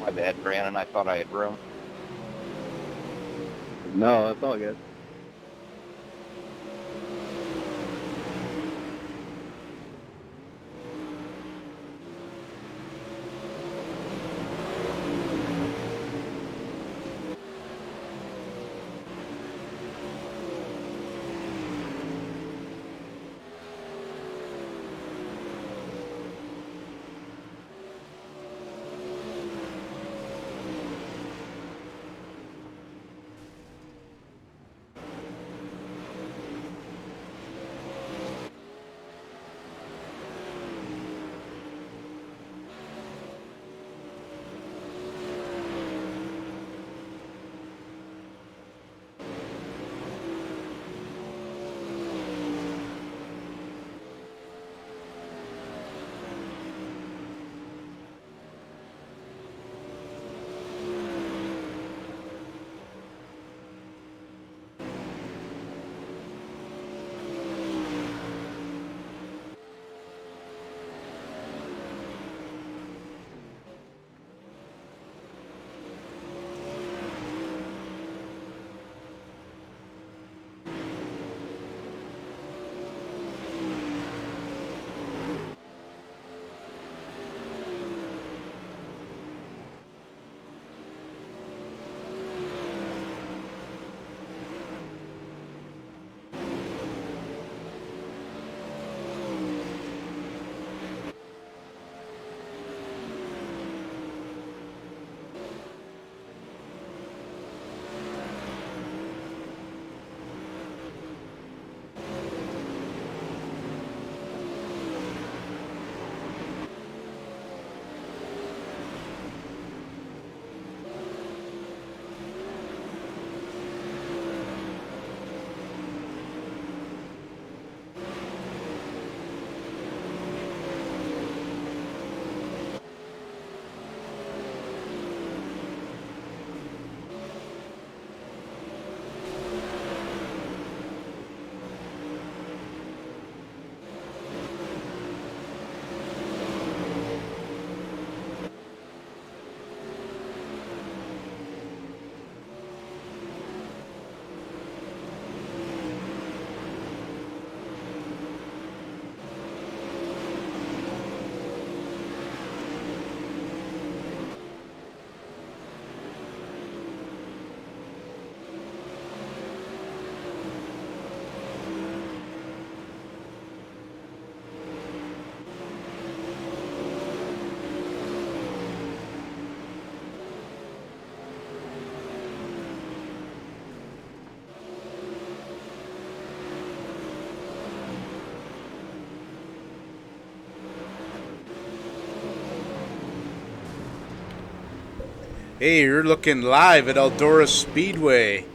My bad, Brandon. I thought I had room. No, that's all good. Hey, you're looking live at Eldora Speedway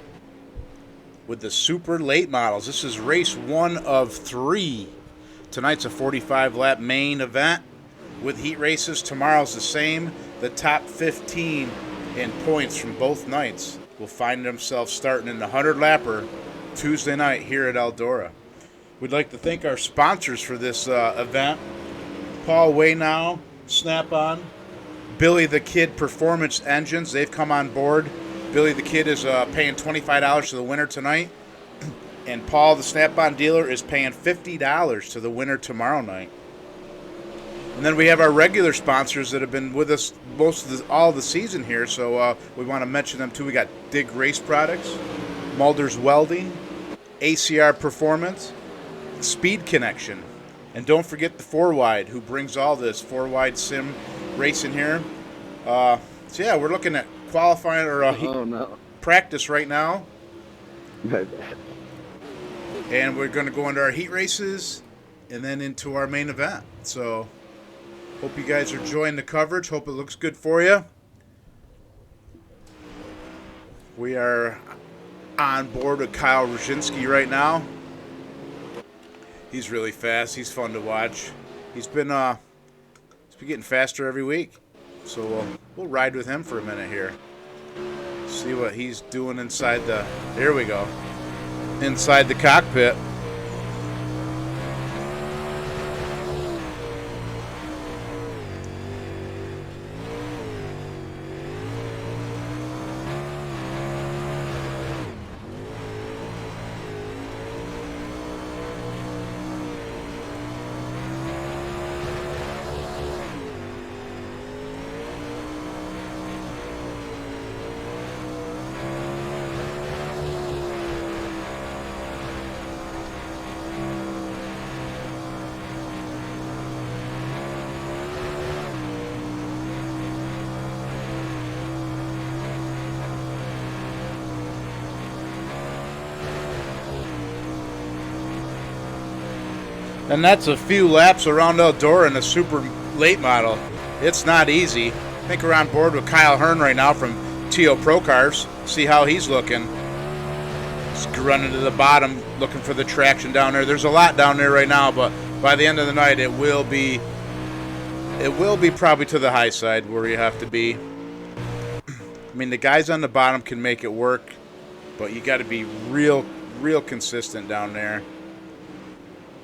with the super late models. This is race 1 of 3. Tonight's a 45 lap main event with heat races. Tomorrow's the same. The top 15 in points from both nights will find themselves starting in the 100 lapper Tuesday night here at Eldora. We'd like to thank our sponsors for this event: Paul Waynow, Snap-on, Billy the Kid Performance Engines. They've come on board. Billy the Kid is paying $25 to the winner tonight, and Paul the Snap-on dealer is paying $50 to the winner tomorrow night. And then we have our regular sponsors that have been with us all the season here, so we want to mention them too. We got Dig Race Products, Mulder's Welding, ACR Performance, Speed Connection, and don't forget the 4Wide, who brings all this 4Wide sim racing here. So yeah, we're looking at qualifying or practice right now, and we're going to go into our heat races and then into our main event. So hope you guys are enjoying the coverage. Hope it looks good for you. We are on board with Kyle Rosinski right now. He's really fast. He's fun to watch. He's been getting faster every week. So we'll ride with him for a minute here. See what he's doing inside the. There we go. Inside the cockpit. And that's a few laps around Eldora in a super late model. It's not easy. I think we're on board with Kyle Hearn right now from TO Pro Cars. See how he's looking. He's running to the bottom, looking for the traction down there. There's a lot down there right now, but by the end of the night, it will be probably to the high side where you have to be. I mean, the guys on the bottom can make it work, but you got to be real consistent down there.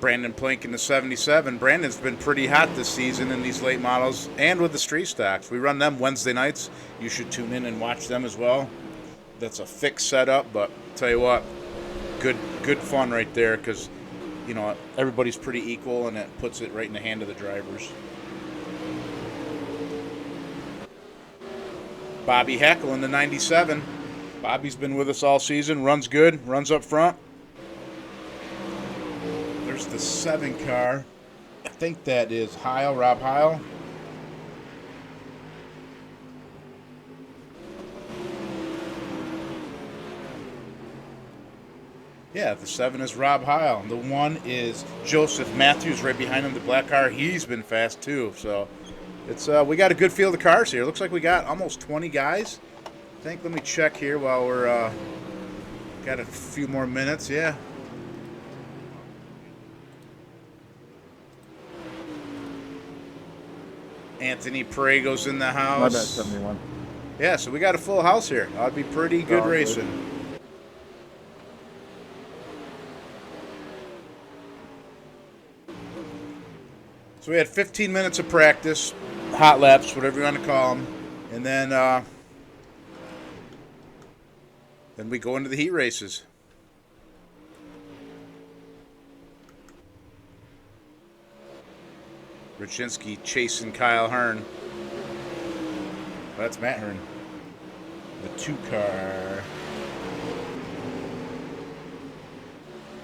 Brandon Plink in the 77. Brandon's been pretty hot this season in these late models and with the street stocks. We run them Wednesday nights. You should tune in and watch them as well. That's a fixed setup, but tell you what, good fun right there because, you know, everybody's pretty equal and it puts it right in the hand of the drivers. Bobby Hackle in the 97. Bobby's been with us all season, runs good, runs up front. The 7 car. I think that is Heil, Rob Heil. Yeah, the 7 is Rob Heil. The 1 is Joseph Matthews right behind him, the black car. He's been fast too. So it's we got a good field of cars here. Looks like we got almost 20 guys. I think, let me check here while we're got a few more minutes. Yeah. Anthony Parego's in the house. My bad, 71. Yeah, so we got a full house here. That'd be pretty good racing. So we had 15 minutes of practice, hot laps, whatever you want to call them, and then we go into the heat races. Rachinski chasing Kyle Hearn. Oh, that's Matt Hearn. The 2 car.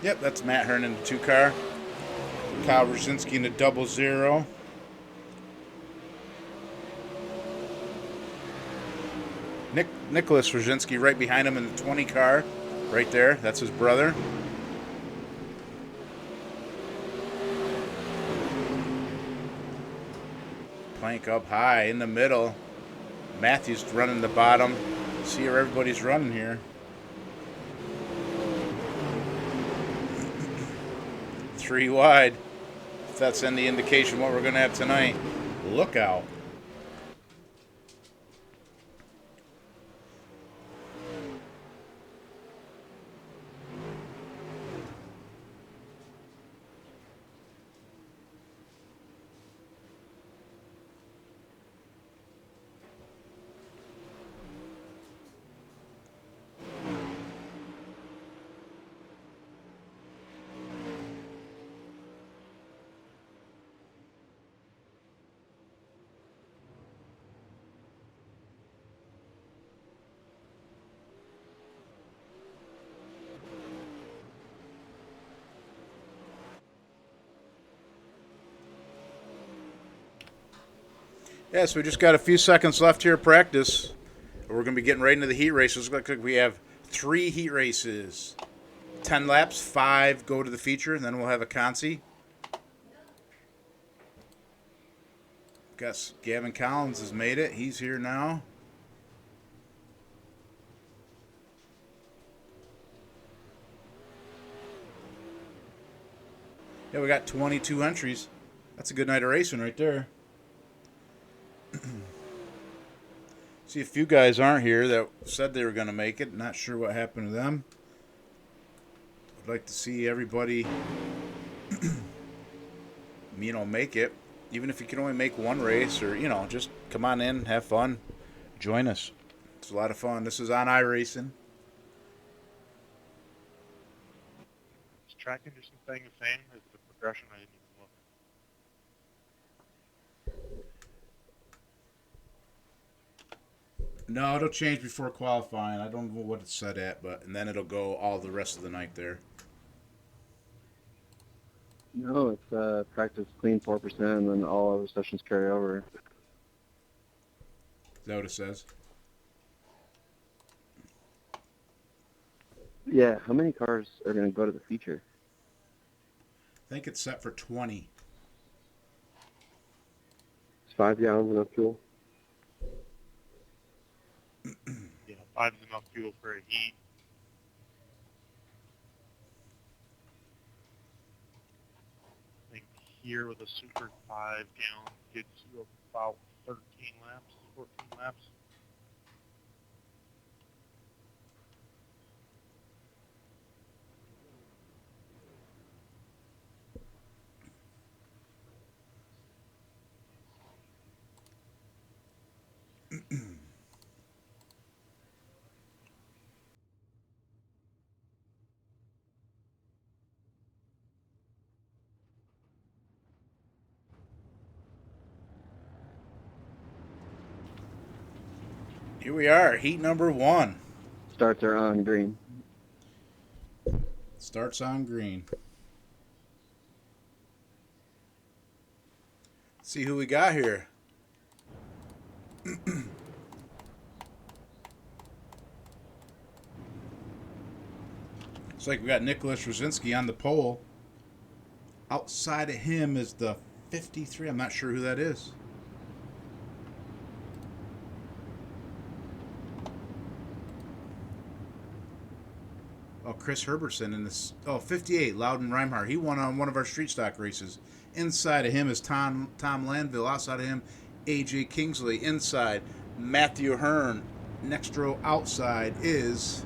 Yep, that's Matt Hearn in the 2 car. Kyle Rachinski in the 00. Nicholas Rachinski right behind him in the 20 car. Right there. That's his brother. Plank up high in the middle. Matthew's running the bottom. See where everybody's running here. 3 wide. If that's any indication what we're going to have tonight. Look out. Yeah, so we just got a few seconds left here of practice. We're going to be getting right into the heat races. Looks like we have 3 heat races. 10 laps, 5 go to the feature, and then we'll have a consi. Guess Gavin Collins has made it. He's here now. Yeah, we got 22 entries. That's a good night of racing right there. See, a few guys aren't here that said they were going to make it. Not sure what happened to them. I'd like to see everybody, make it. Even if you can only make one race or, just come on in, have fun, join us. It's a lot of fun. This is on iRacing. Is tracking just staying the same? Is it a progression? I didn't even look. No, it'll change before qualifying. I don't know what it's set at, and then it'll go all the rest of the night there. No, it's practice clean 4%, and then all other sessions carry over. Is that what it says? Yeah, how many cars are going to go to the feature? I think it's set for 20. Is 5 gallons enough fuel? Yeah, 5 is enough fuel for a heat. I think here with a super 5 gallon gets you about 13 laps, 14 laps. Here we are, heat number 1. Starts are on green. Starts on green. Let's see who we got here. Looks like we got Nicholas Rosinski on the pole. Outside of him is the 53. I'm not sure who that is. Oh, Chris Herbertson in this. Oh, 58, Loudon Reinhardt. He won on one of our street stock races. Inside of him is Tom Lanville. Outside of him, AJ Kingsley. Inside, Matthew Hearn. Next row outside is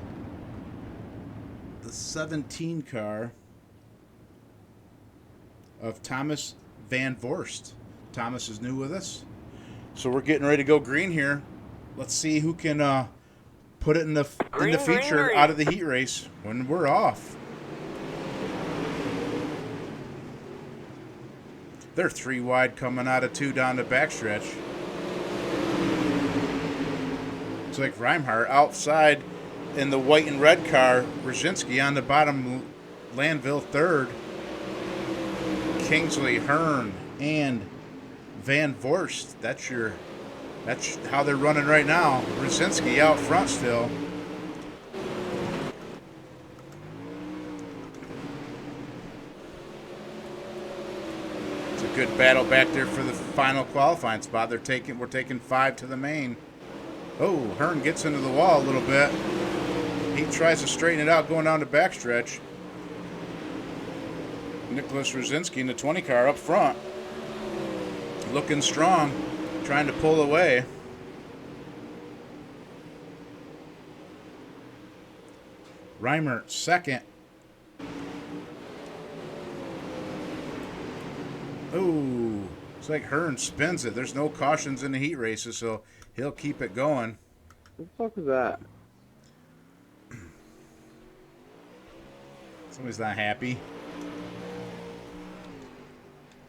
the 17 car of Thomas Van Vorst. Thomas is new with us. So we're getting ready to go green here. Let's see who can put it in the feature green. out of the heat race when we're off. They're 3 wide coming out of 2 down the backstretch. It's like Reinhardt outside in the white and red car. Brzezinski on the bottom, Landville third. Kingsley, Hearn, and Van Vorst. That's how they're running right now. Brzezinski out front still. It's a good battle back there for the final qualifying spot. We're taking 5 to the main. Oh, Hearn gets into the wall a little bit. He tries to straighten it out going down the backstretch. Nicholas Rosinski in the 20 car up front. Looking strong, trying to pull away. Reimer second. Oh, it's like Hearn spins it. There's no cautions in the heat races, so he'll keep it going. What the fuck was that? Somebody's not happy.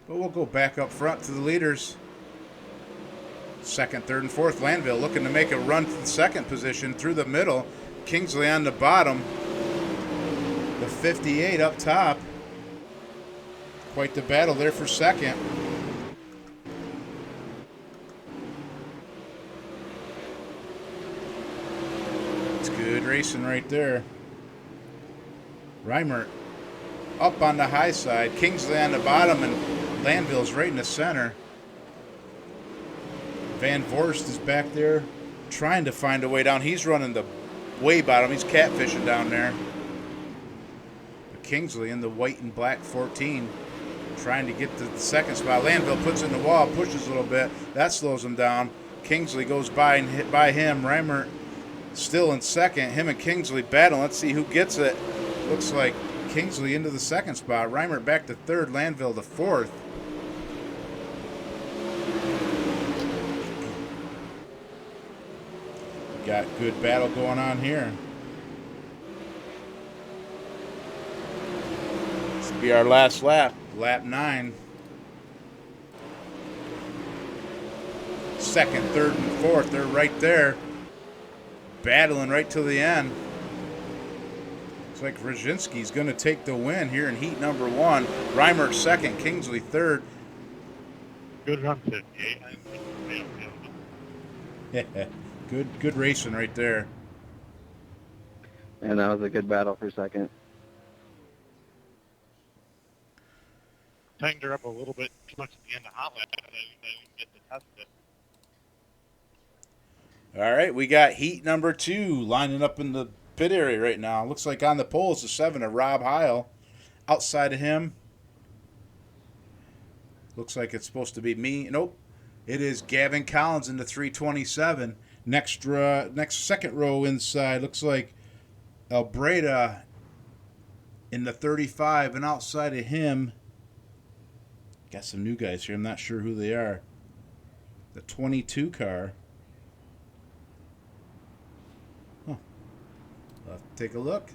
But we'll go back up front to the leaders. Second, third, and fourth. Landville looking to make a run to the second position through the middle. Kingsley on the bottom. The 58 up top. Quite the battle there for second. It's good racing right there. Reimer up on the high side. Kingsley on the bottom, and Landville's right in the center. Van Vorst is back there trying to find a way down. He's running the way bottom. He's catfishing down there. But Kingsley in the white and black 14 trying to get to the second spot. Landville puts it in the wall, pushes a little bit. That slows him down. Kingsley goes by and hit by him. Reimer still in second. Him and Kingsley battle. Let's see who gets it. Looks like Kingsley into the second spot. Reimer back to third. Landville to fourth. Got good battle going on here. This will be our last lap. Lap 9. Second, third, and fourth. They're right there. Battling right till the end. Looks like Rosinski's going to take the win here in heat number 1. Reimer second. Kingsley third. Good run, 58. Yeah. Good racing right there. And that was a good battle for second. Tightened her up a little bit too much at the end of hot lap. I didn't get to test it. All right, we got heat number 2 lining up in the pit area right now. Looks like on the pole is the 7 of Rob Heil. Outside of him, looks like it's supposed to be me. Nope, it is Gavin Collins in the 327. Next second row inside looks like Eldora in the 35, and outside of him, got some new guys here. I'm not sure who they are. The 22 car. Huh. I'll have to take a look.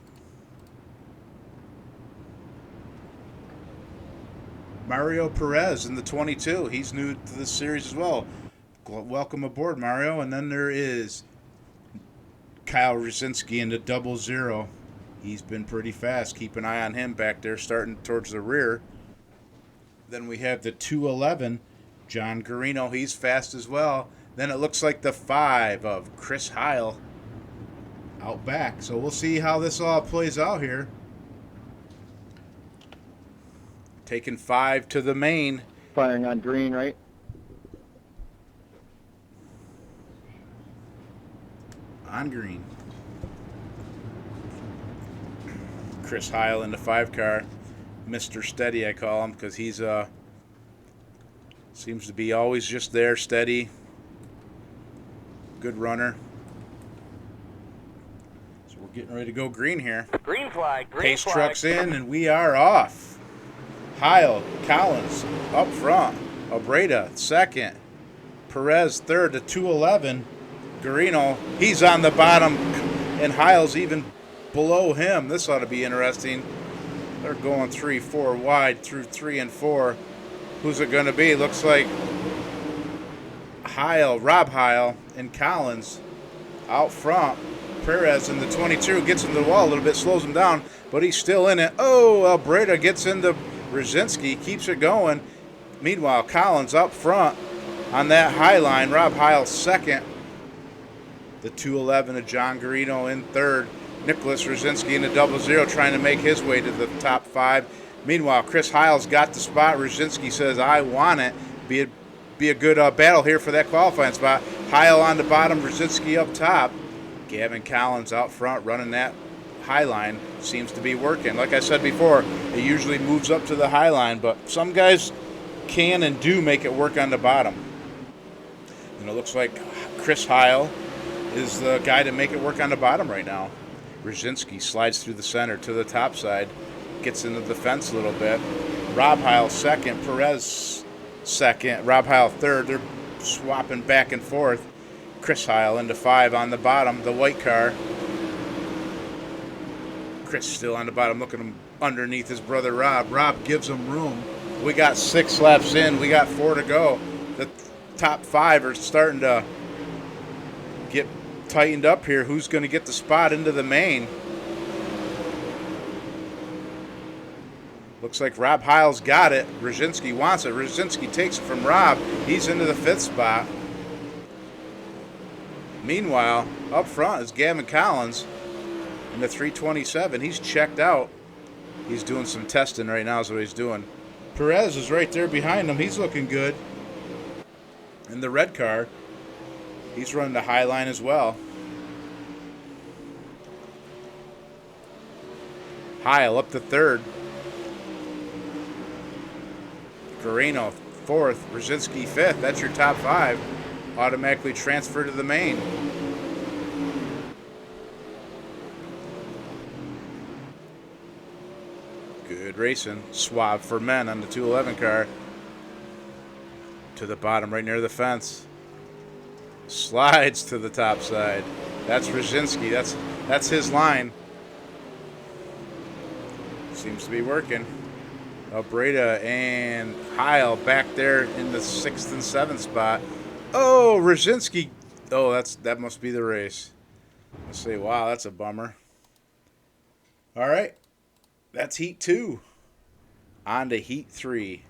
Mario Perez in the 22. He's new to this series as well. Welcome aboard, Mario. And then there is Kyle Rosinski in the 00. He's been pretty fast. Keep an eye on him back there, starting towards the rear. Then we have the 211, John Garino. He's fast as well. Then it looks like the 5 of Chris Heil out back. So we'll see how this all plays out here. Taking 5 to the main. Firing on green, right? On green. Chris Heil in the 5 car. Mr. Steady, I call him, because he's seems to be always just there, steady. Good runner. So we're getting ready to go green here. Green flag, green Pace flag. truck's in, and we are off. Heil, Collins up front. Eldora second. Perez third to 211. Garino, he's on the bottom, and Heil's even below him. This ought to be interesting. They're going 3-4 wide through 3 and 4. Who's it going to be? Looks like Heil, Rob Heil, and Collins out front. Perez in the 22 gets into the wall a little bit, slows him down, but he's still in it. Oh, Eldora gets into Rosinski, keeps it going. Meanwhile, Collins up front on that high line. Rob Heil second. The 211 of John Garino in third. Nicholas Rosinski in the 00 trying to make his way to the top 5. Meanwhile, Chris Heil's got the spot. Rosinski says, I want it. be a good battle here for that qualifying spot. Heil on the bottom, Brzezinski up top. Gavin Collins out front running that high line. Seems to be working. Like I said before, it usually moves up to the high line, but some guys can and do make it work on the bottom. And it looks like Chris Heil is the guy to make it work on the bottom right now. Brzezinski slides through the center to the top side, gets into the fence a little bit. Rob Heil second, Perez second, Rob Heil third. They're swapping back and forth. Chris Heil into 5 on the bottom, the white car. Chris still on the bottom, looking underneath his brother Rob. Rob gives him room. We got 6 laps in. We got 4 to go. The top 5 are starting to get tightened up here. Who's going to get the spot into the main? Looks like Rob Heil's got it. Brzezinski wants it. Brzezinski takes it from Rob. He's into the 5th spot. Meanwhile, up front is Gavin Collins in the 327. He's checked out. He's doing some testing right now is what he's doing. Perez is right there behind him. He's looking good. In the red car, he's running the high line as well. Heil up to 3rd. Garino 4th. Brzezinski 5th. That's your top 5. Automatically transfer to the main. Good racing. Swab for men on the 211 car. To the bottom right near the fence. Slides to the top side. That's Brzezinski. That's his line. Seems to be working. Breda and Heil back there in the 6th and 7th spot. Oh, Brzezinski. Oh, that must be the race. I say, wow, that's a bummer. All right. That's heat 2. On to heat 3.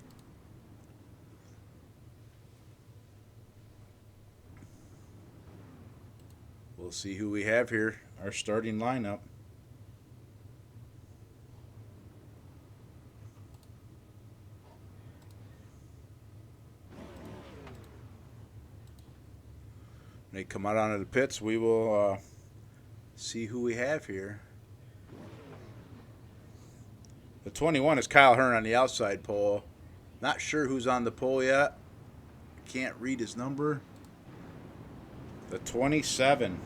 We'll see who we have here. Our starting lineup. When they come out onto the pits, we will see who we have here. The 21 is Kyle Hearn on the outside pole. Not sure who's on the pole yet. Can't read his number. The 27,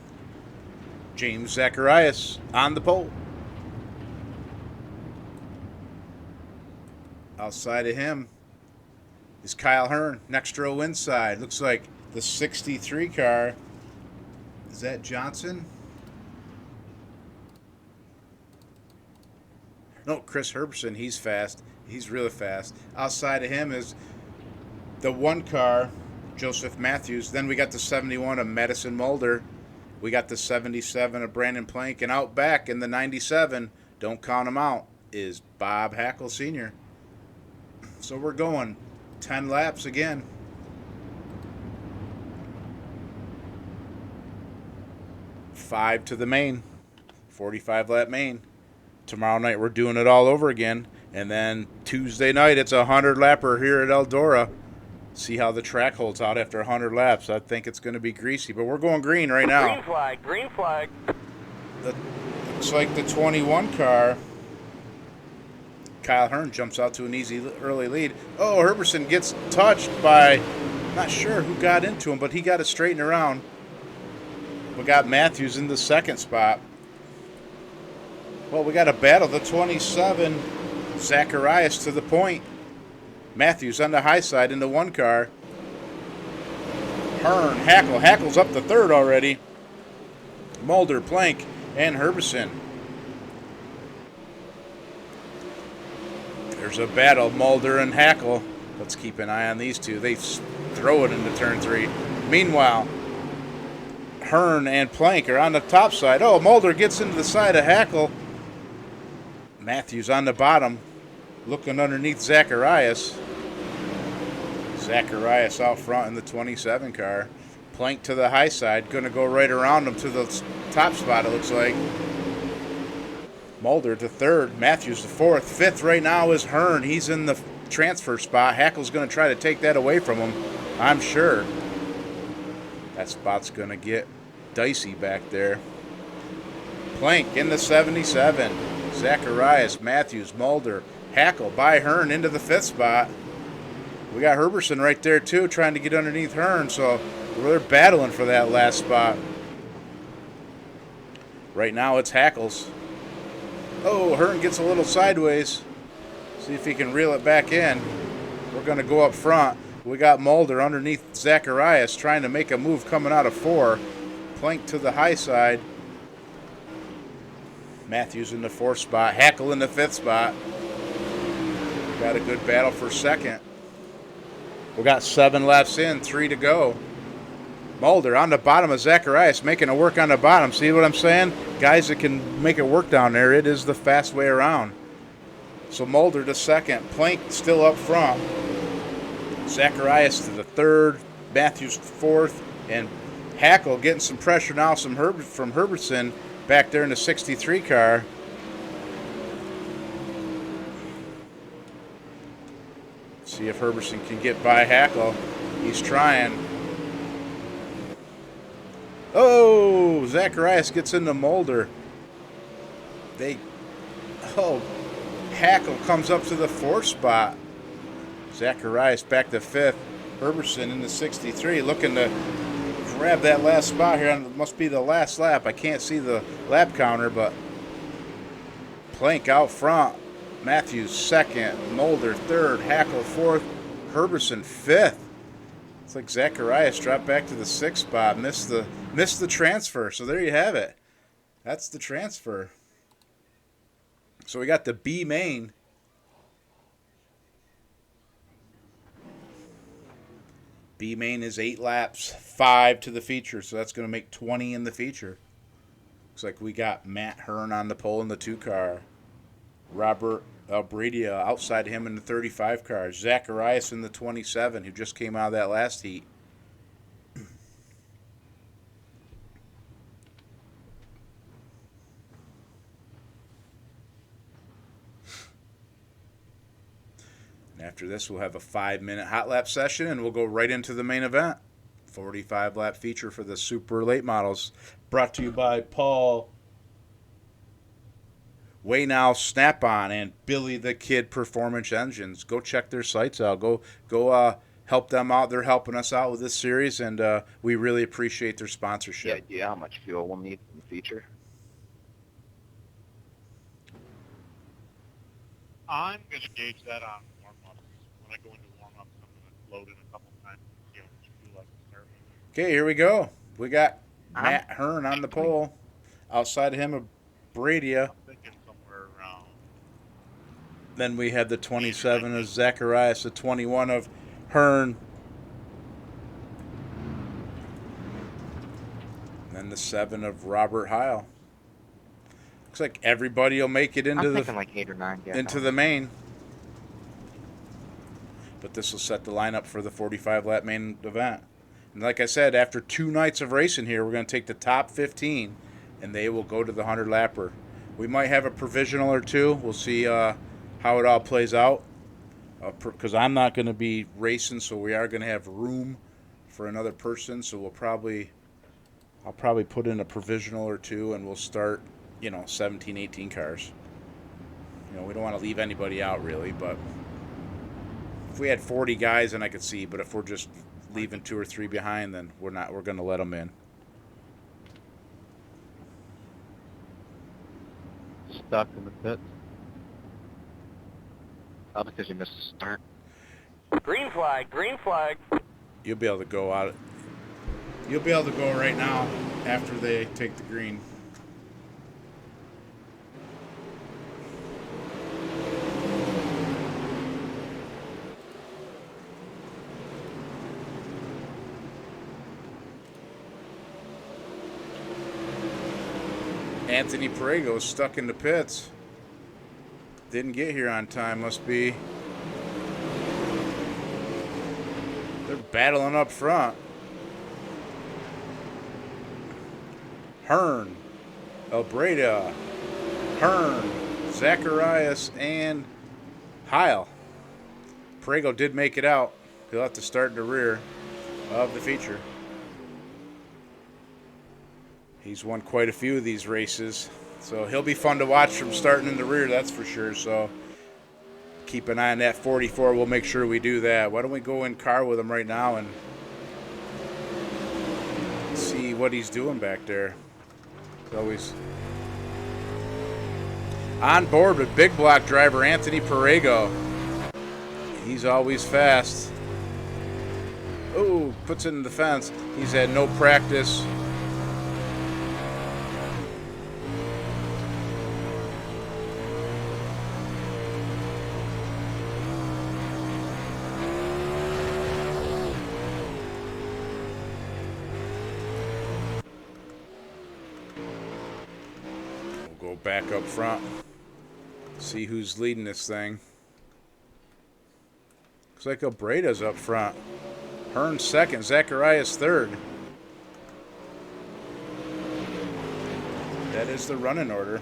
James Zacharias on the pole. Outside of him is Kyle Hearn, next row inside. Looks like the 63 car. Is that Johnson? No, Chris Herberson. He's fast. He's really fast. Outside of him is the 1 car, Joseph Matthews. Then we got the 71 of Madison Mulder. We got the 77 of Brandon Plank. And out back in the 97, don't count him out, is Bob Hackle Sr. So we're going 10 laps again. 5 to the main. 45 lap main. Tomorrow night we're doing it all over again. And then Tuesday night it's a 100 lapper here at Eldora. See how the track holds out after 100 laps. I think it's going to be greasy, but we're going green right now. Green flag, green flag. Looks like the 21 car. Kyle Hearn jumps out to an easy early lead. Oh, Herberson gets touched by, not sure who got into him, but he got it straightened around. We got Matthews in the 2nd spot. Well, we got a battle. The 27, Zacharias to the point. Matthews on the high side in the 1 car. Hearn, Hackle. Hackle's up to 3rd already. Mulder, Plank, and Herberson. There's a battle, Mulder and Hackle. Let's keep an eye on these two. They throw it into turn 3. Meanwhile, Hearn and Plank are on the top side. Oh, Mulder gets into the side of Hackle. Matthews on the bottom, looking underneath Zacharias. Zacharias out front in the 27 car. Plank to the high side, going to go right around him to the top spot, it looks like. Mulder to 3rd, Matthews to 4th. 5th right now is Hearn. He's in the transfer spot. Hackle's going to try to take that away from him, I'm sure. That spot's going to get dicey back there. Plank in the 77. Zacharias, Matthews, Mulder, Hackle by Hearn into the 5th spot. We got Herberson right there too, trying to get underneath Hearn, so they're battling for that last spot. Right now it's Hackle's. Oh, Hearn gets a little sideways. See if he can reel it back in. We're going to go up front. We got Mulder underneath Zacharias trying to make a move coming out of 4. Plank to the high side. Matthews in the 4th spot. Hackle in the 5th spot. Got a good battle for 2nd. We got 7 laps in, 3 to go. Mulder on the bottom of Zacharias, making it work on the bottom. See what I'm saying? Guys that can make it work down there, it is the fast way around. So Mulder to 2nd. Plank still up front. Zacharias to the 3rd. Matthews 4th. And Hackle getting some pressure now from Herbertson back there in the 63 car. See if Herbertson can get by Hackle. He's trying. Oh, Zacharias gets into Mulder. Hackle comes up to the 4th spot. Zacharias back to 5th. Herbertson in the 63 looking to grab that last spot here. It must be the last lap. I can't see the lap counter, but Plank out front. Matthews 2nd, Mulder 3rd, Hackle 4th, Herbertson 5th. It's like Zacharias dropped back to the 6th spot, missed the transfer. So there you have it. That's the transfer. So we got the B main. B main is 8 laps, 5 to the feature, so that's going to make 20 in the feature. Looks like we got Matt Hearn on the pole in the 2 car. Robert Albradia outside him in the 35 car. Zacharias in the 27, who just came out of that last heat. And after this, we'll have a 5-minute hot lap session, and we'll go right into the main event. 45-lap feature for the Super Late Models. Brought to you by Paul Way Now Snap-on and Billy the Kid Performance Engines. Go check their sites out. Go help them out. They're helping us out with this series, and we really appreciate their sponsorship. Yeah, how much fuel we'll need in the feature? I'm going to gauge that on warm-ups. When I go into warm-ups, I'm going to load in a couple times and see how much fuel I can start with. Okay, here we go. We got Matt Hearn on the pole. Outside of him, a Bradia. I'm thinking somewhere around. Then we have the 27 of Zacharias, the 21 of Hearn. And then the 7 of Robert Heil. Looks like everybody will make it into like 8 or 9. Yeah, into the main. But this will set the lineup for the 45-lap main event. And like I said, after 2 nights of racing here, we're going to take the top 15, and they will go to the 100-lapper. We might have a provisional or 2. We'll see how it all plays out. Because I'm not going to be racing, so we are going to have room for another person. So I'll probably put in a provisional or 2, and we'll start, 17, 18 cars. We don't want to leave anybody out really, but if we had 40 guys, then I could see. But if we're just leaving 2 or 3 behind, then we're going to let them in. Stuck in the pit. Oh, because you missed the start. Green flag, green flag. You'll be able to go out. You'll be able to go right now after they take the green. Anthony Parego is stuck in the pits. Didn't get here on time, must be. They're battling up front. Hearn, Albreda, Hearn, Zacharias, and Heil. Prego did make it out. He'll have to start in the rear of the feature. He's won quite a few of these races, so he'll be fun to watch from starting in the rear, that's for sure. So keep an eye on that 44. We'll make sure we do that. Why don't we go in car with him right now and see what he's doing back there. He's always on board with big block driver Anthony Perego. He's always fast. Oh, puts it in the fence. He's had no practice. We'll go back up front. See who's leading this thing. Looks like Obreda's up front. Hearn second, Zacharias third. That is the running order.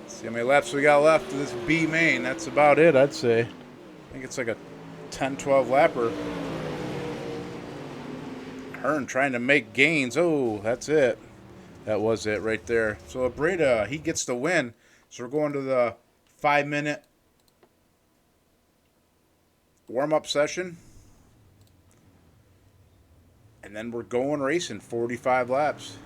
See how many laps we got left of this B main. That's about it, I'd say. I think it's like a 10-12 lapper. Hearn trying to make gains. Oh, that's it. That was it right there. So Obreda, he gets the win. So we're going to the 5-minute warm-up session. And then we're going racing 45 laps.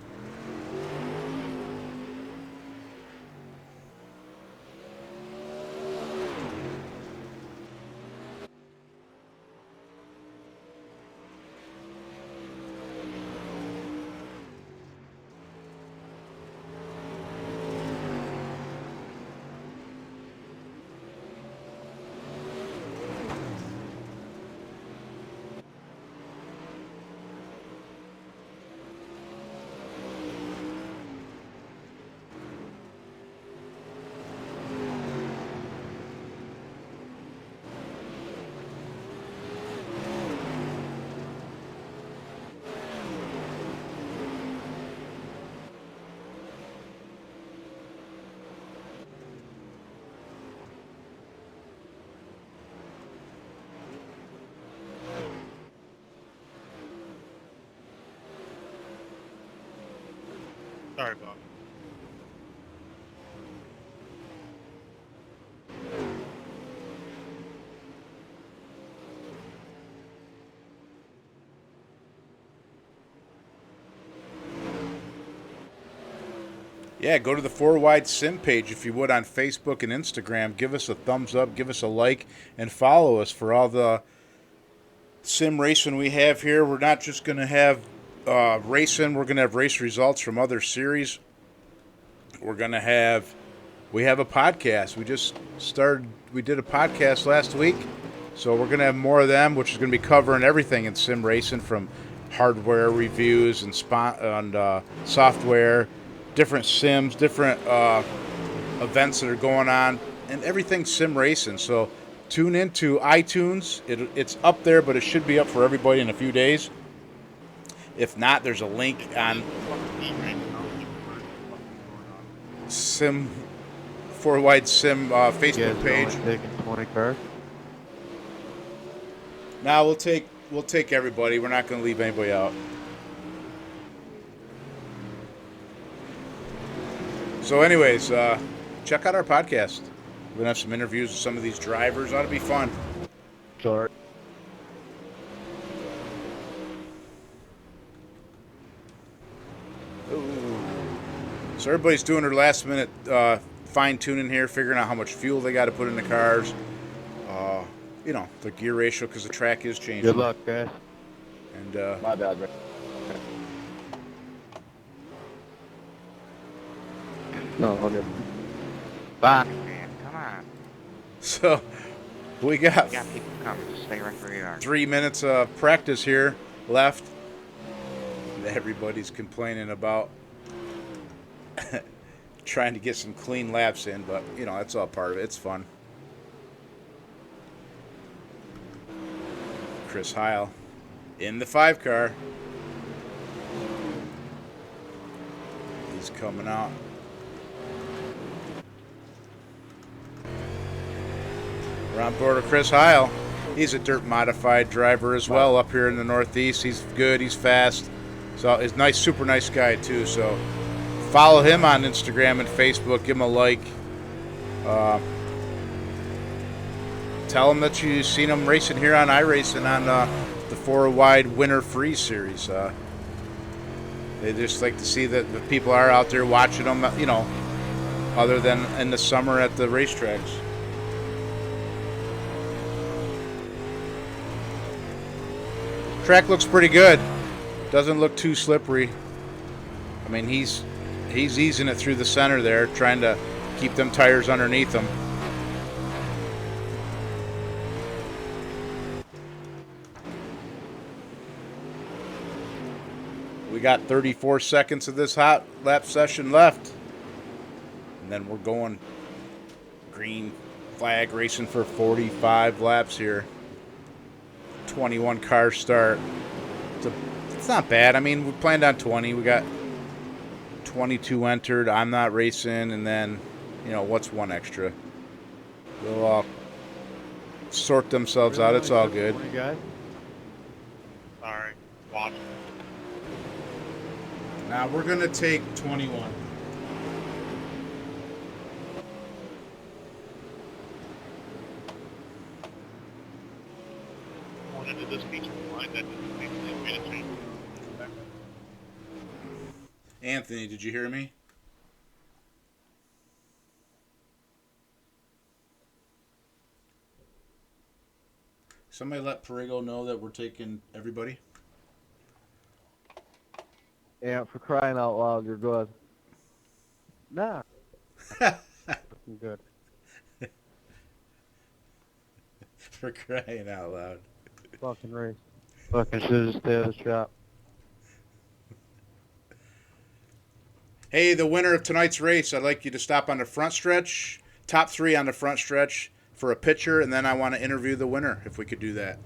Sorry, Bob. Yeah, go to the 4Wide Sim page if you would on Facebook and Instagram. Give us a thumbs up, give us a like, and follow us for all the sim racing we have here. We're not just going to have racing, we're going to have race results from other series. We have a podcast. We did a podcast last week, so we're going to have more of them, which is going to be covering everything in sim racing, from hardware reviews and software, different sims, different events that are going on, and everything sim racing. So tune into iTunes. It's up there, but it should be up for everybody in a few days. If not, there's a link on Sim 4Wide Sim Facebook page. Taking 20 cars. Now we'll take everybody. We're not going to leave anybody out. So, anyways, check out our podcast. We're gonna have some interviews with some of these drivers. Ought to be fun. Sorry. So everybody's doing their last minute fine tuning here, figuring out how much fuel they got to put in the cars. The gear ratio, because the track is changing. Good luck, guys. And My bad, Rick. No, all good. Bye, man. Come on. so we got You got people coming. Just stay right where you are. 3 minutes of practice here left. Everybody's complaining about trying to get some clean laps in, but you know, that's all part of it. It's fun. Chris Heil in the 5 car. He's coming out. We're on board with Chris Heil. He's a dirt modified driver as well up here in the Northeast. He's good. He's fast. So he's nice, super nice guy too. So follow him on Instagram and Facebook. Give him a like. Tell him that you've seen him racing here on iRacing on the 4 Wide Winter Free Series. They just like to see that the people are out there watching them, you know, other than in the summer at the racetracks. Track looks pretty good. Doesn't look too slippery. I mean, he's easing it through the center there, trying to keep them tires underneath him. We got 34 seconds of this hot lap session left. And then we're going green flag racing for 45 laps here. 21 car start. It's not bad. I mean, we planned on 20. We got 22 entered. I'm not racing. And then, you know, what's one extra? They'll all sort themselves out. It's all good. Sorry. Watch. Now we're going to take 21. Going into this feature line, that doesn't make any minute change. Anthony, did you hear me? Somebody let Perigo know that we're taking everybody. Yeah, for crying out loud, you're good. Nah. I'm good. For crying out loud. Fucking race. Fucking should just stay at the shop. Hey, the winner of tonight's race, I'd like you to stop on the front stretch, top 3 on the front stretch for a picture, and then I want to interview the winner, if we could do that.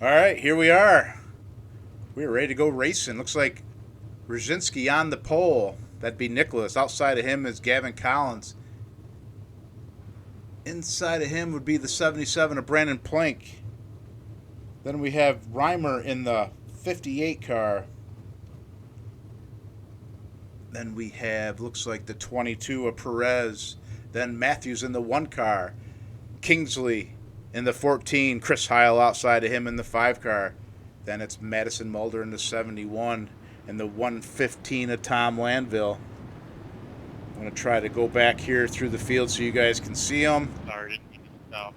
All right, here we are. We're ready to go racing. Looks like Rzinski on the pole. That'd be Nicholas. Outside of him is Gavin Collins. Inside of him would be the 77 of Brandon Plank. Then we have Reimer in the 58 car. Then we have, looks like the 22 of Perez. Then Matthews in the 1 car. Kingsley in the 14. Chris Heil outside of him in the 5 car. Then it's Madison Mulder in the 71. And the 115 of Tom Landville. I'm going to try to go back here through the field so you guys can see them. Sorry, didn't mean to stop.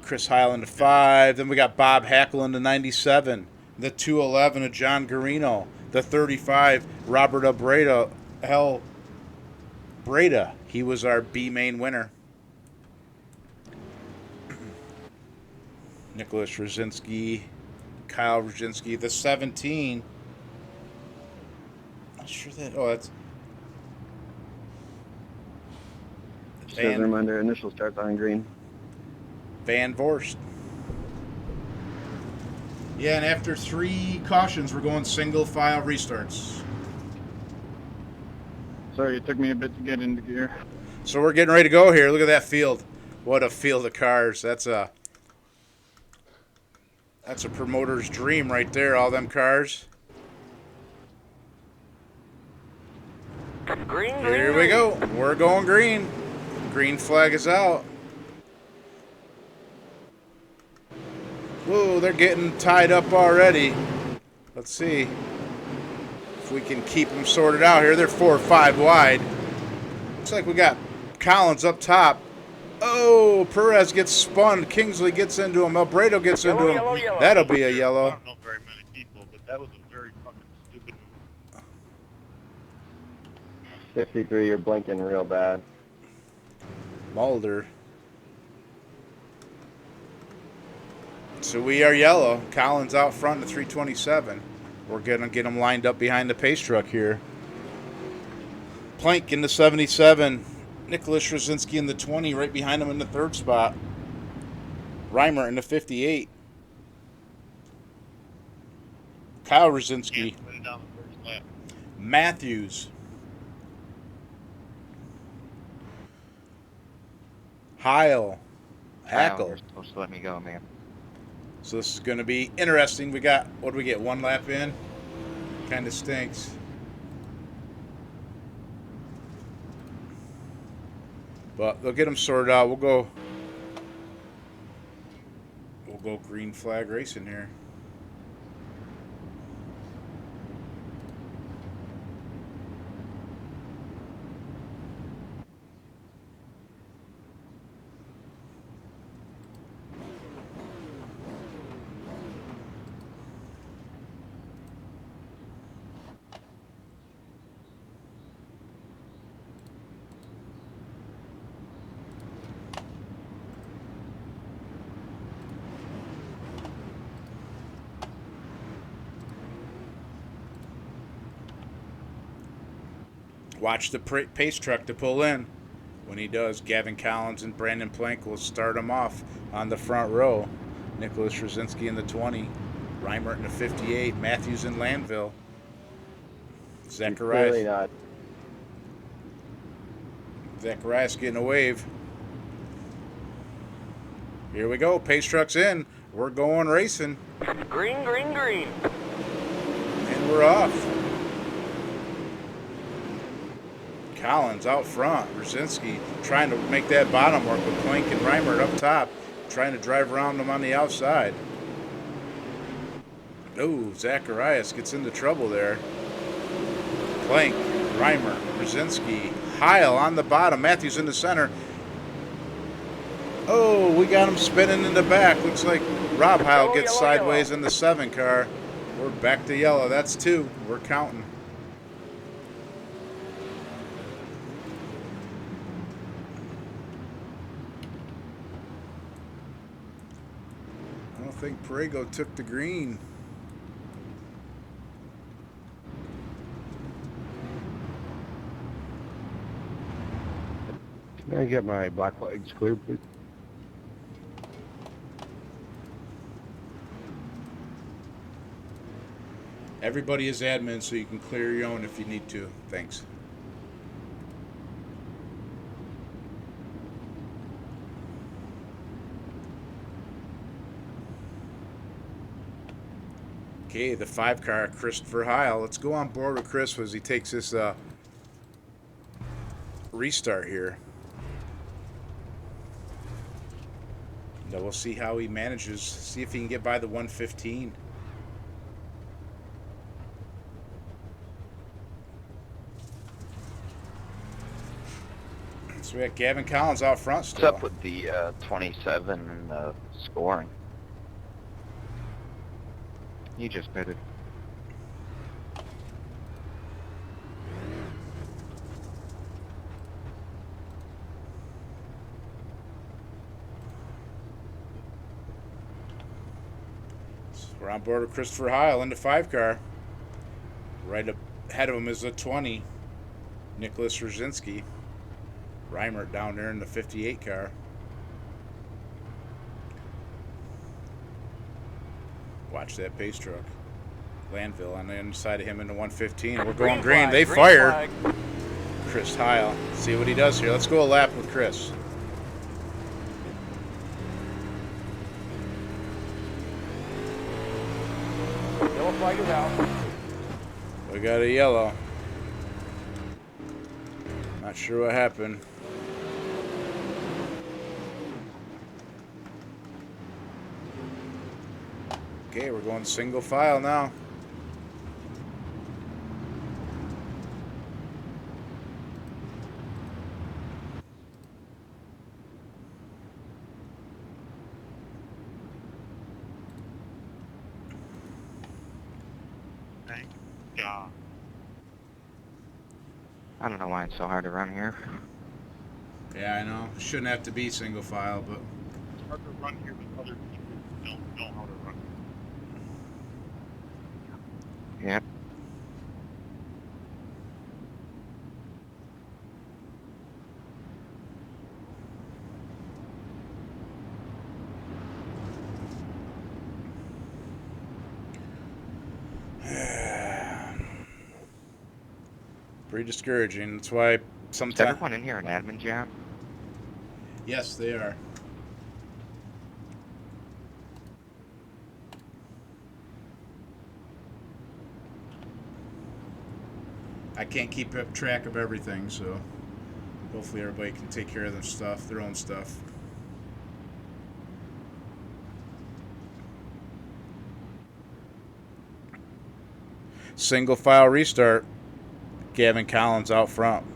Chris Heil in the 5. Then we got Bob Hackle in the 97. The 211 of John Garino. The 35, Robert L. Breda. He was our B main winner. Nicholas Rzinski, Kyle Rzinski. The 17. Not sure that. Oh, that's. Just as a reminder, initial start on green. Van Vorst. Yeah, and after 3 cautions, we're going single file restarts. Sorry, it took me a bit to get into gear. So we're getting ready to go here. Look at that field. What a field of cars. That's a promoter's dream right there, all them cars. Green, Here we go. We're going green. Green flag is out. Whoa, they're getting tied up already. Let's see if we can keep them sorted out here. They're 4 or 5 wide. Looks like we got Collins up top. Oh, Perez gets spun. Kingsley gets into him. Albrado gets into him. Yellow. That'll be a I yellow. don't know very many people, but that was a very fucking stupid move. 63, you're blinking real bad. Mulder. So we are yellow. Collins out front in the 327. We're going to get him lined up behind the pace truck here. Plank in the 77. Nicholas Straczynski in the 20, right behind him in the third spot. Reimer in the 58. Kyle Straczynski. Can't put it down the first lap. Matthews. Heil. Kyle, Hackle. you're supposed to let me go, man. So this is going to be interesting. We got, what do we get, 1 lap in? Kind of stinks. But they'll get them sorted out. We'll go green flag racing here. Watch the pace truck to pull in. When he does, Gavin Collins and Brandon Plank will start him off on the front row. Nicholas Straczynski in the 20. Reimert in the 58. Matthews in Landville. Clearly not. Zacharias getting a wave. Here we go. Pace truck's in. We're going racing. Green, green, green. And we're off. Collins out front. Straczynski trying to make that bottom work with Plank and Reimert up top. Trying to drive around them on the outside. Oh, Zacharias gets into trouble there. Plank, Reimert, Straczynski, Heil on the bottom. Matthews in the center. Oh, we got him spinning in the back. Looks like Rob Heil gets Yellow, sideways yellow. in the 7 car. We're back to yellow. That's 2. We're counting. I don't think Perego took the green. Can I get my black flags cleared, please? Everybody is admin, so you can clear your own if you need to. Thanks. Okay, the 5 car, Christopher Heil. Let's go on board with Chris as he takes this restart here. Now we'll see how he manages. See if he can get by the 115. So we got Gavin Collins out front What's still. up with the 27 and the scoring? You just pitted. We're on board with Christopher Heil in the 5 car. Right up ahead of him is the 20, Nicholas Straczynski. Reimert down there in the 58 car. Watch that pace truck. Landville on the inside of him in the 115. We're going green. flag, They green fire. flag. Chris Heil. See what he does here. Let's go a lap with Chris. Yellow flag is out. We got a yellow. Not sure what happened. Okay, we're going single file now. Thank God. I don't know why it's so hard to run here. Yeah, I know. Shouldn't have to be single file, but It's hard to run here with other people who don't know how to run. Yep. pretty discouraging. That's why Is sometimes. everyone in here an admin job? Yes, they are. I can't keep up track of everything, so hopefully everybody can take care of their stuff, their own stuff. Single file restart. Gavin Collins out front.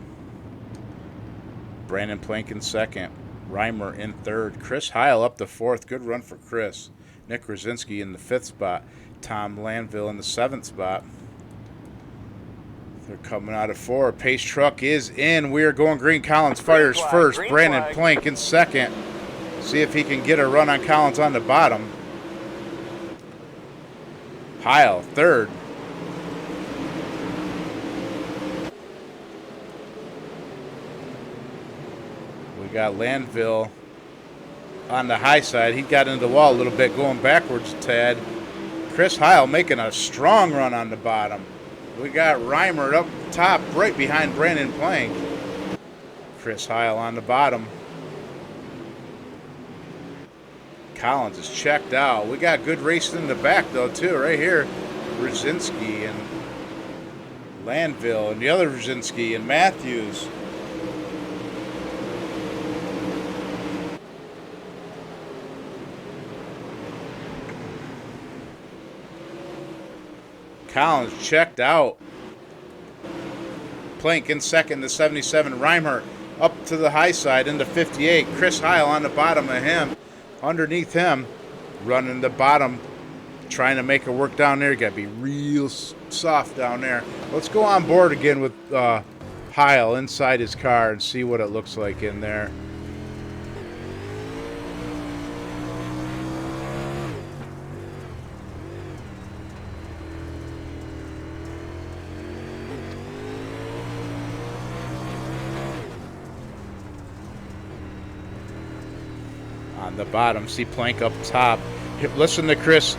Brandon Plank in second. Reimer in third. Chris Heil up to fourth. Good run for Chris. Nick Rosinski in the fifth spot. Tom Lanville in the seventh spot. They're coming out of four. Pace truck is in. We are going green. Collins fires flag, first. green Brandon flag. Plank in second. See if he can get a run on Collins on the bottom. Heil third. We got Landville on the high side. He got into the wall a little bit, going backwards a tad. Chris Heil making a strong run on the bottom. We got Reimer up top, right behind Brandon Plank. Chris Heil on the bottom. Collins is checked out. We got good racing in the back, though, too, right here. Brzezinski and Landville and the other Brzezinski and Matthews. Collins checked out. Plank in second to 77. Reimer up to the high side into 58. Chris Heil on the bottom of him. Underneath him, running the bottom, trying to make it work down there. Got to be real soft down there. Let's go on board again with Heil inside his car and see what it looks like in there. On the bottom, see Plank up top. Listen to Chris.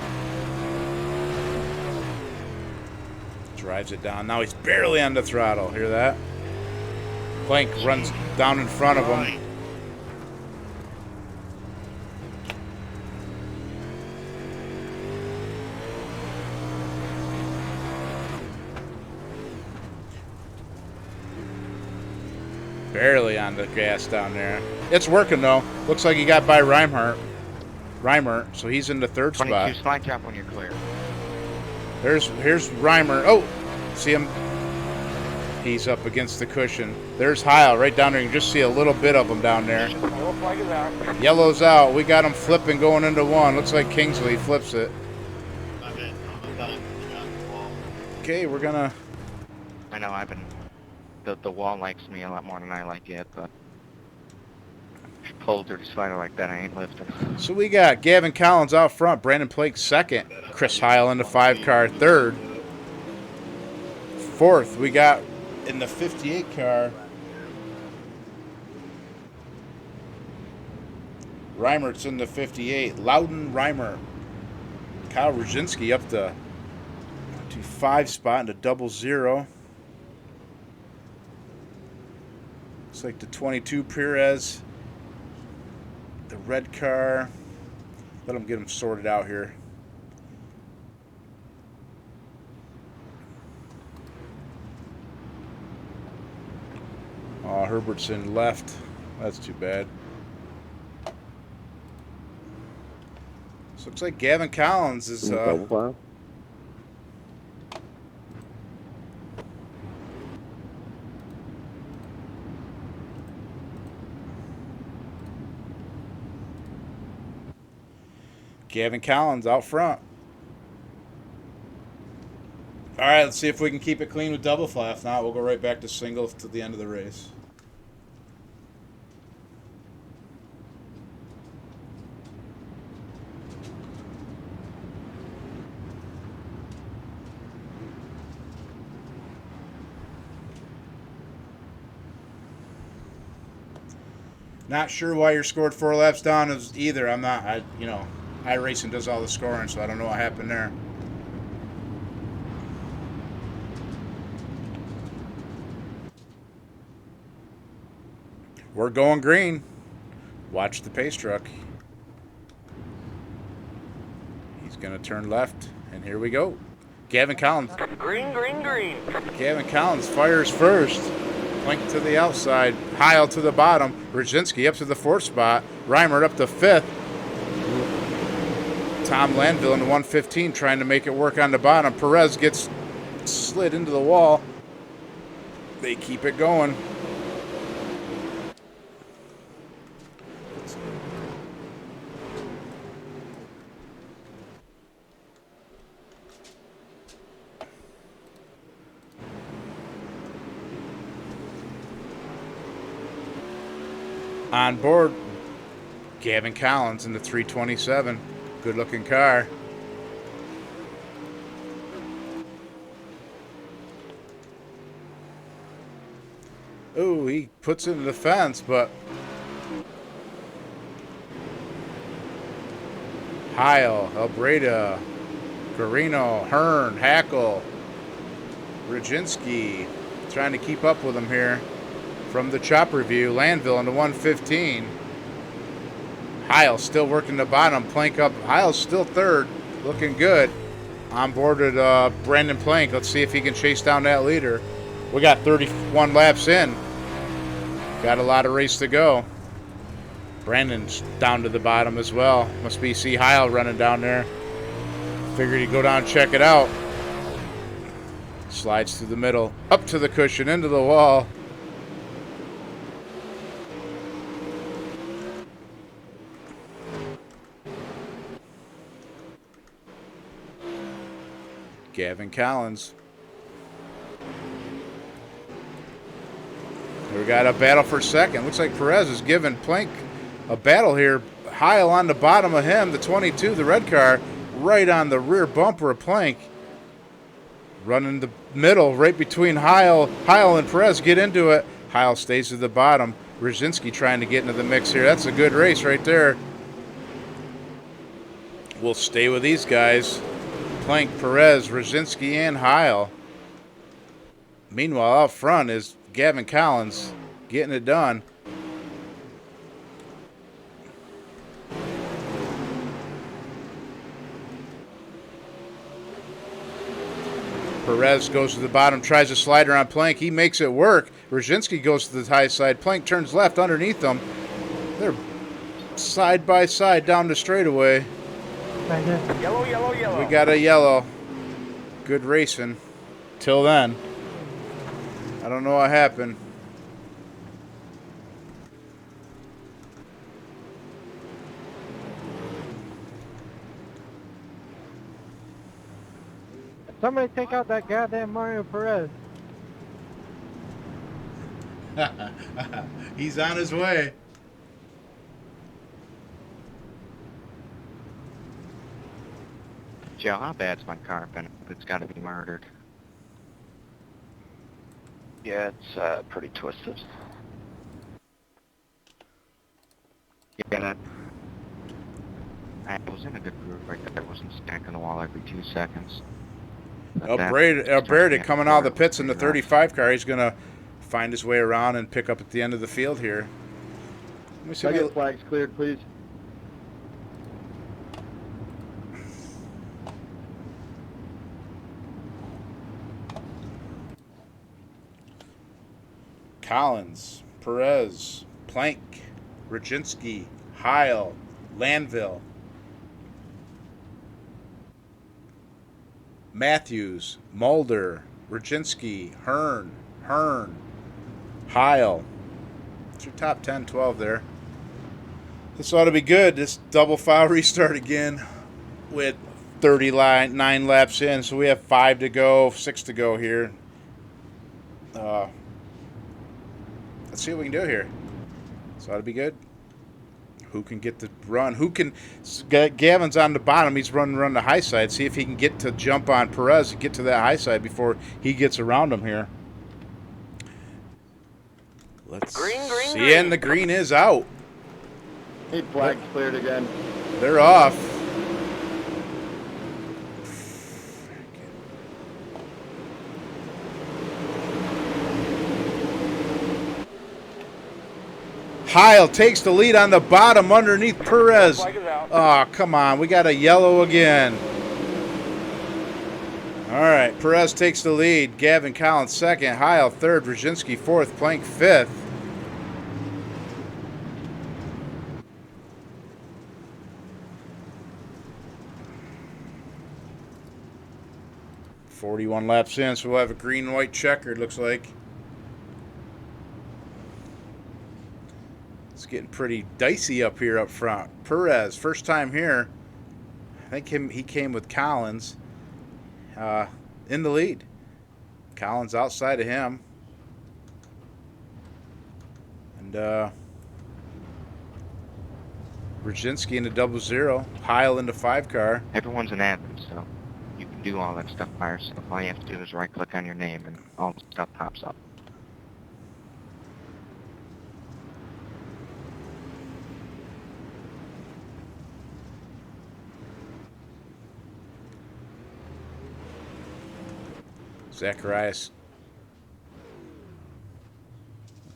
Drives it down. Now he's barely on the throttle. Hear that? Plank runs down in front of him. Barely on the gas down there. It's working though. Looks like he got by Reimer, so he's in the third 22, spot. slide drop when you're clear. Here's Reimer. Oh, see him? He's up against the cushion. There's Heil right down there. You can just see a little bit of him down there. Yellow flag is out. Yellow's out. We got him flipping going into one. Looks like Kingsley flips it. I'm in. I'm done. I'm on the wall. Okay, we're gonna. I know I've been. The wall likes me a lot more than I like it, but if you pull a dirty spider like that, I ain't lifting. So we got Gavin Collins out front. Brandon Plank second. Chris Heil in the 5 car third. Fourth, we got in the 58 car. Reimert's in the 58. Loudon Reimer. Kyle Rosinski up to 5 spot into 00. Looks like the 22 Perez. The red car. Let them get them sorted out here. Oh, Herbertson left. That's too bad. So looks like Gavin Collins is Double file. Gavin Collins out front. All right, let's see if we can keep it clean with double fly. If not, we'll go right back to single to the end of the race. Not sure why you're scored 4 laps down is either. I'm not. iRacing does all the scoring, so I don't know what happened there. We're going green. Watch the pace truck. He's going to turn left, and here we go. Gavin Collins. Green, green, green. Gavin Collins fires first. Plank to the outside. Heil to the bottom. Brzezinski up to the 4th spot. Reimer up to 5th. Tom Landville in the 115 trying to make it work on the bottom. Perez gets slid into the wall. They keep it going. On board, Gavin Collins in the 327. Good looking car. Ooh, he puts it in the fence, but Heil, Elbreda, Garino, Hearn, Hackle, Brzezinski trying to keep up with him here. From the chopper view, Landville in the 115. Heil still working the bottom, Plank up. Heil's still 3rd, looking good. Onboarded Brandon Plank. Let's see if he can chase down that leader. We got 31 laps in. Got a lot of race to go. Brandon's down to the bottom as well. Must be see Heil running down there. Figured he'd go down and check it out. Slides through the middle, up to the cushion, into the wall. Gavin Collins. We got a battle for second. Looks like Perez is giving Plank a battle here. Heil on the bottom of him, the 22, the red car, right on the rear bumper of Plank. Running the middle, right between Heil. Heil and Perez get into it. Heil stays at the bottom. Brzezinski trying to get into the mix here. That's a good race right there. We'll stay with these guys. Plank, Perez, Brzezinski, and Heil. Meanwhile, out front is Gavin Collins getting it done. Perez goes to the bottom, tries to slide around Plank. He makes it work. Brzezinski goes to the high side. Plank turns left underneath them. They're side by side down the straightaway. Yellow, yellow, yellow. We got a yellow. Good racing. Till then. I don't know what happened. Somebody take out that goddamn Mario Perez. He's on his way. Joe, how bad's my car been? It's got to be murdered. Yeah, it's pretty twisted. Yeah, I was in a good groove right there. I wasn't stacking the wall every 2 seconds. Alberta coming out of the pits in the 35 car. He's going to find his way around and pick up at the end of the field here. Let me see. Can I get flags cleared, please? Collins, Perez, Plank, Brzezinski, Heil, Landville, Matthews, Mulder, Brzezinski, Hearn, Heil. It's your top 10, 12 there. This ought to be good. This double foul restart again with 39 laps in, so we have 5 to go, 6 to go here. Let's see what we can do here. So that'll be good. Who can get the run? Who can? Gavin's on the bottom. He's running the high side. See if he can get to jump on Perez and get to that high side before he gets around him here. Let's see. And the green is out. Hey, flag's cleared again. They're off. Heil takes the lead on the bottom underneath Perez. Oh, come on. We got a yellow again. All right. Perez takes the lead. Gavin Collins second. Heil third. Brzezinski fourth. Plank fifth. "41 laps in, so we'll have a green and white checker, it looks like. It's getting pretty dicey up here up front. Perez, first time here. I think he came with Collins in the lead. Collins outside of him. And Brzezinski in the 00. Heil in the 5 car. Everyone's an admin, so you can do all that stuff by yourself. All you have to do is right-click on your name, and all the stuff pops up. Zacharias.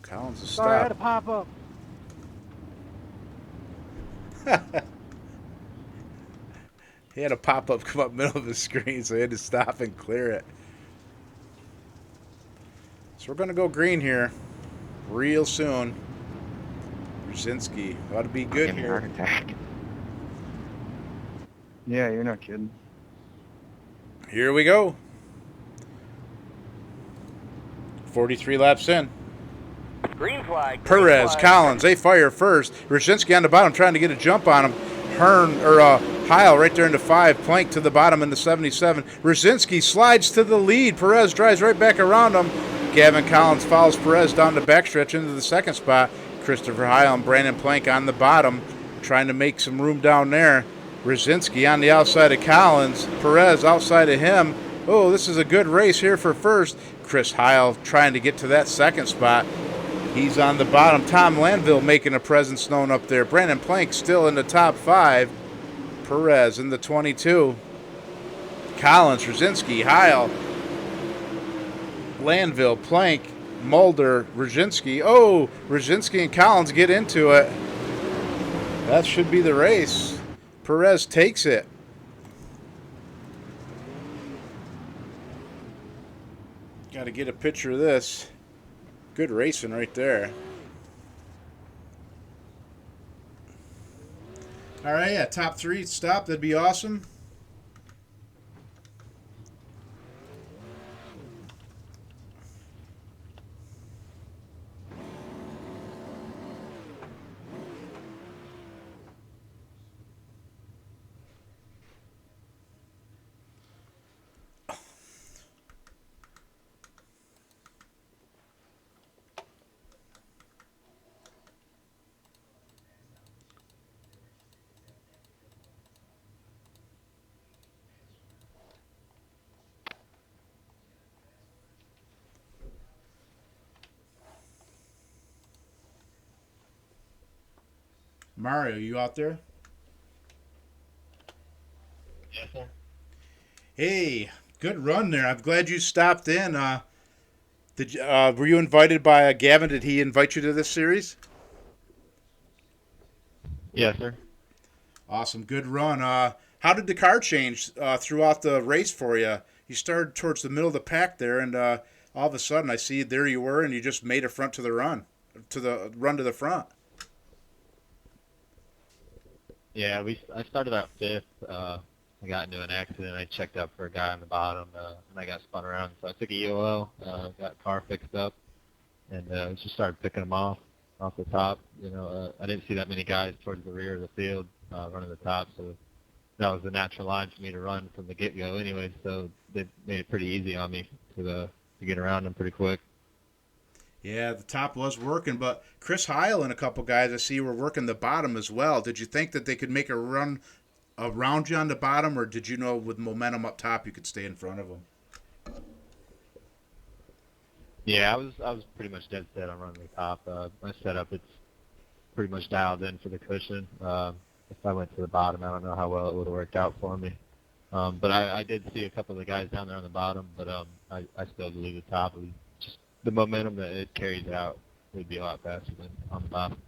Collins is Sorry, I had to stopped. pop up. He had a pop-up come up middle of the screen, so he had to stop and clear it. So we're going to go green here real soon. Brzezinski ought to be good Give me a heart here. attack. Yeah, you're not kidding. Here we go. 43 laps in. Green flag. Perez, Collins, they fire first. Brzezinski on the bottom trying to get a jump on him. Heil right there in the 5. Plank to the bottom in the 77. Brzezinski slides to the lead. Perez drives right back around him. Gavin Collins follows Perez down the backstretch into the 2nd spot. Christopher Heil and Brandon Plank on the bottom trying to make some room down there. Brzezinski on the outside of Collins. Perez outside of him. Oh, this is a good race here for first. Chris Heil trying to get to that 2nd spot. He's on the bottom. Tom Lanville making a presence known up there. Brandon Plank still in the top 5. Perez in the 22. Collins, Brzezinski, Heil, Lanville, Plank, Mulder, Brzezinski. Oh, Brzezinski and Collins get into it. That should be the race. Perez takes it. Got to get a picture of this. Good racing right there. All right, yeah, top 3 stop. That'd be awesome. Mario, you out there? Yes, sir. Hey, good run there. I'm glad you stopped in. Were you invited by Gavin? Did he invite you to this series? Yes, sir. Awesome, good run. How did the car change throughout the race for you? You started towards the middle of the pack there, and all of a sudden I see there you were, and you just made a front to the run to the front. Yeah, I started out 5th. I got into an accident. I checked up for a guy on the bottom, and I got spun around. So I took a EOL, got the car fixed up, and just started picking them off the top. I didn't see that many guys towards the rear of the field running the top, so that was the natural line for me to run from the get-go anyway, so they made it pretty easy on me to get around them pretty quick. Yeah, the top was working, but Chris Heil and a couple guys I see were working the bottom as well. Did you think that they could make a run around you on the bottom, or did you know with momentum up top you could stay in front of them? Yeah, I was pretty much dead set on running the top. My setup, it's pretty much dialed in for the cushion. If I went to the bottom, I don't know how well it would have worked out for me. But I did see a couple of the guys down there on the bottom, but I still believe the top. It was just the momentum that it carries out would be a lot faster than on the bottom.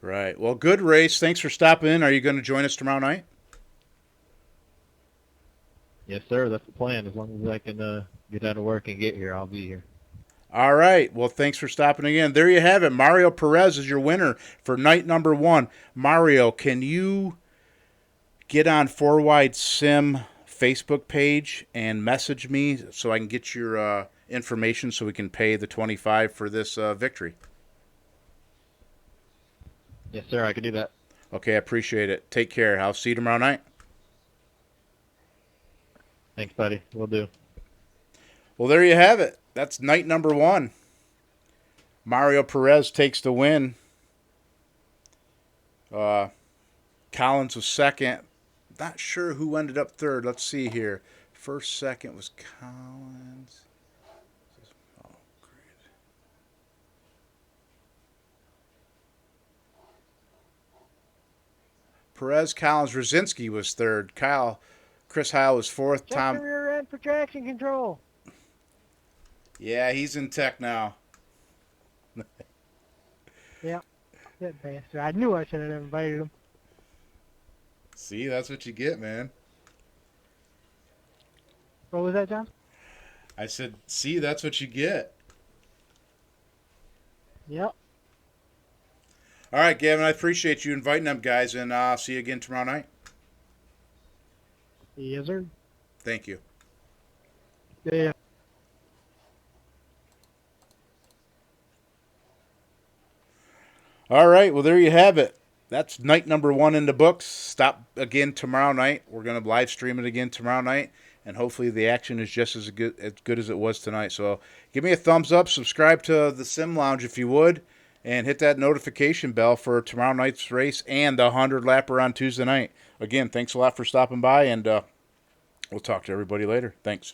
Right. Well, good race. Thanks for stopping in. Are you going to join us tomorrow night? Yes, sir. That's the plan. As long as I can get out of work and get here, I'll be here. All right. Well, thanks for stopping again. There you have it. Mario Perez is your winner for night number 1. Mario, can you get on 4Wide Sim Facebook page and message me so I can get your information so we can pay the $25 for this victory? Yes, sir. I can do that. Okay, I appreciate it. Take care. I'll see you tomorrow night. Thanks, buddy. Will do. Well, there you have it. That's night number 1. Mario Perez takes the win. Collins was second. Not sure who ended up third. Let's see here. First, second was Collins. Oh, great. Perez, Collins, Rosinski was third. Chris Heil was fourth. Check Tom. the rear end for traction control. Yeah, he's in tech now. Yeah, that bastard. I knew I should have invited him. See, that's what you get, man. What was that, John? I said, see, that's what you get. Yep. All right, Gavin, I appreciate you inviting them guys, and I'll see you again tomorrow night. Yes, sir. Thank you. Yeah. All right, well, there you have it. That's night number 1 in the books. Stop again tomorrow night. We're going to live stream it again tomorrow night, and hopefully the action is just as good as it was tonight. So give me a thumbs up, subscribe to the Sim Lounge if you would, and hit that notification bell for tomorrow night's race and the 100-lapper on Tuesday night. Again, thanks a lot for stopping by, and we'll talk to everybody later. Thanks.